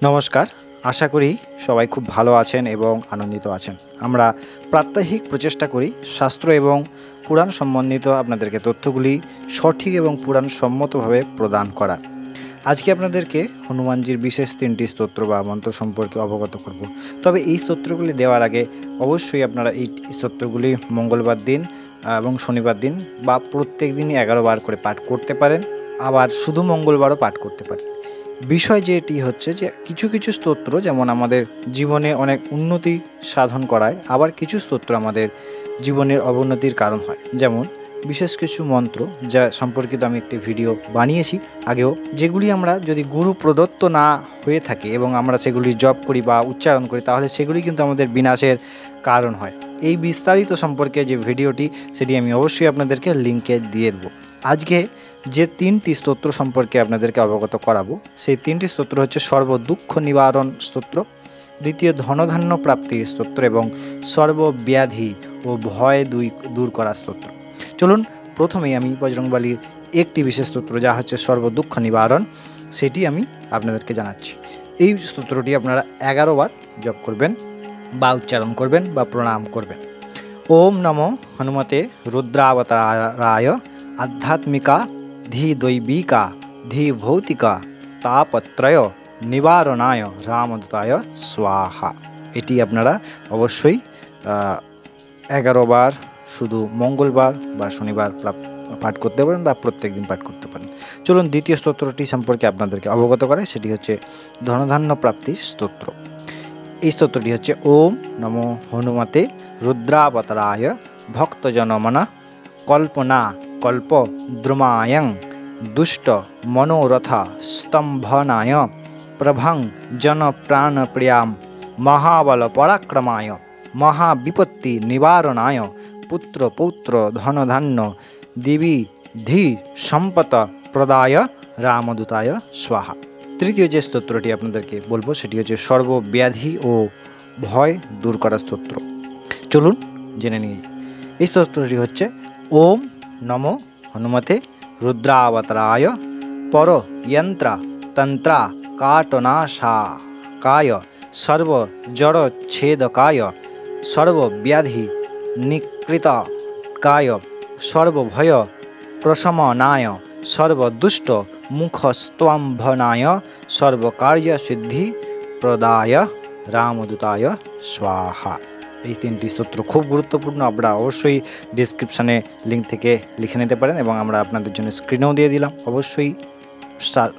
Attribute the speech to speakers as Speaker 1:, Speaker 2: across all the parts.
Speaker 1: নমস্কার। আশা করি সবাই খুব ভালো আছেন এবং আনন্দিত আছেন। আমরা প্রাত্যহিক প্রচেষ্টা করি শাস্ত্র এবং পুরাণ সম্বন্ধিত আপনাদেরকে তথ্যগুলি সঠিক এবং পুরাণসম্মতভাবে প্রদান করার। আজকে আপনাদেরকে হনুমানজির বিশেষ ৩টি স্তোত্র বা মন্ত্র সম্পর্কে অবগত করব। তবে এই স্তোত্রগুলি দেওয়ার আগে অবশ্যই আপনারা এই স্তোত্রগুলি মঙ্গলবার দিন এবং শনিবার দিন বা প্রত্যেক দিনই ১১ বার করে পাঠ করতে পারেন, আবার শুধু মঙ্গলবারও পাঠ করতে পারেন। বিষয় যেটি হচ্ছে যে কিছু কিছু স্তোত্র যেমন আমাদের জীবনে অনেক উন্নতি সাধন করায়, আবার কিছু স্তোত্র আমাদের জীবনের অবনতির কারণ হয়। যেমন বিশেষ কিছু মন্ত্র যা সম্পর্কিত আমি একটি ভিডিও বানিয়েছি আগেও, যেগুলি আমরা যদি গুরু প্রদত্ত না হয়ে থাকে এবং আমরা সেগুলি জপ করি বা উচ্চারণ করি, তাহলে সেগুলি কিন্তু আমাদের বিনাশের কারণ হয়। এই বিস্তারিত সম্পর্কে যে ভিডিওটি, সেটি আমি অবশ্যই আপনাদেরকে লিঙ্কে দিয়ে দেবো। আজকে যে ৩টি স্তোত্র সম্পর্কে আপনাদেরকে অবগত করাবো, সেই ৩টি স্তোত্র হচ্ছে সর্বদুঃখ নিবারণ স্তোত্র, দ্বিতীয় ধনধান্য প্রাপ্তির স্তোত্র এবং সর্বব্যাধি ও ভয় দূর করা স্তোত্র। চলুন প্রথমেই আমি বজরংবলীর একটি বিশেষ স্তোত্র যা হচ্ছে সর্বদুঃখ নিবারণ, সেটি আমি আপনাদেরকে জানাচ্ছি। এই স্তোত্রটি আপনারা ১১ বার জপ করবেন বা উচ্চারণ করবেন বা প্রণাম করবেন। ওম নমো হনুমতে রুদ্রাবতারায় আধ্যাত্মিকা ধী দৈবিকা ধী ভৌতিকা তাপত্রয় নিবারণায় রামদূতায় স্বাহা। এটি আপনারা অবশ্যই ১১ বার শুধু মঙ্গলবার বা শনিবার পাঠ করতে পারেন বা প্রত্যেক দিন পাঠ করতে পারেন। চলুন দ্বিতীয় স্তোত্রটি সম্পর্কে আপনাদেরকে অবগত করে, সেটি হচ্ছে ধনধান্য প্রাপ্তির স্তোত্র। এই স্তোত্রটি হচ্ছে ওম নমো হনুমতে রুদ্রাবতারায় ভক্তজনমন কল্পনা কল্প দ্রুমায়ং দুষ্ট মনোরথ স্তম্ভনায় প্রভং জন প্রাণপ্রিয়াম মহাবল পরাক্রমায় মহাবিপত্তি নিবারণায় পুত্র পৌত্র ধনধান্য দেবী ধী সম্পত প্রদায় রামদূতায় স্বাহা। তৃতীয় যে স্তোত্রটি আপনাদেরকে বলবো সেটি হচ্ছে সর্বব্যাধি ও ভয় দূর করা স্তোত্র। চলুন জেনে নিই। এই স্তোত্রটি হচ্ছে ওম নমো হনুমতে রুদ্রাবতারায় পর যন্ত্র তন্ত্র কাটনাশাকায় সর্ব জড় ছেদকায় সর্বব্যাধি নিকৃতকায় সর্বভয় প্রশমনায় সর্বদুষ্ট মুখস্তম্ভনায় সর্বকার্যসিদ্ধি প্রদায় রামদূতায় স্বাহা। এই 3টি স্তোত্র খুব গুরুত্বপূর্ণ। আপনারা অবশ্যই ডিসক্রিপশানে লিঙ্ক থেকে লিখে নিতে পারেন এবং আমরা আপনাদের জন্য স্ক্রিনেও দিয়ে দিলাম। অবশ্যই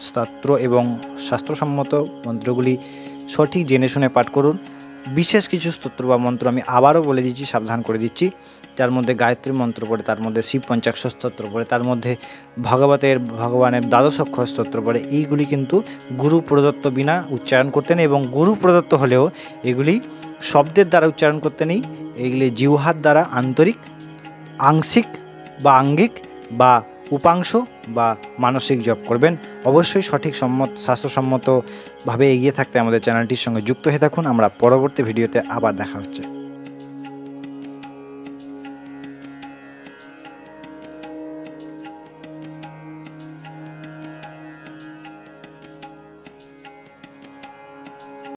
Speaker 1: স্তোত্র এবং শাস্ত্রসম্মত মন্ত্রগুলি সঠিক জেনে শুনে পাঠ করুন। বিশেষ কিছু স্তোত্র বা মন্ত্র আমি আবারও বলে দিচ্ছি, সাবধান করে দিচ্ছি। তার মধ্যে গায়ত্রী মন্ত্র পড়ে, তার মধ্যে শিব পঞ্চাক্ষর স্তোত্র পড়ে, তার মধ্যে ভগবানের দ্বাদশ অক্ষর স্তোত্র পড়ে। এইগুলি কিন্তু গুরু প্রদত্ত বিনা উচ্চারণ করতে নেই, এবং গুরু প্রদত্ত হলেও এগুলি শব্দের দ্বারা উচ্চারণ করতে নেই। এগুলি জিহ্বার দ্বারা আন্তরিক, আংশিক বা আঙ্গিক বা উপাংশ বা মানসিক জপ করবেন। অবশ্যই সঠিক শাস্ত্রসম্মতভাবে এগিয়ে থাকতে আমাদের চ্যানেলটির সঙ্গে যুক্ত হয়ে থাকুন। আমরা পরবর্তী ভিডিওতে আবার দেখা হচ্ছে।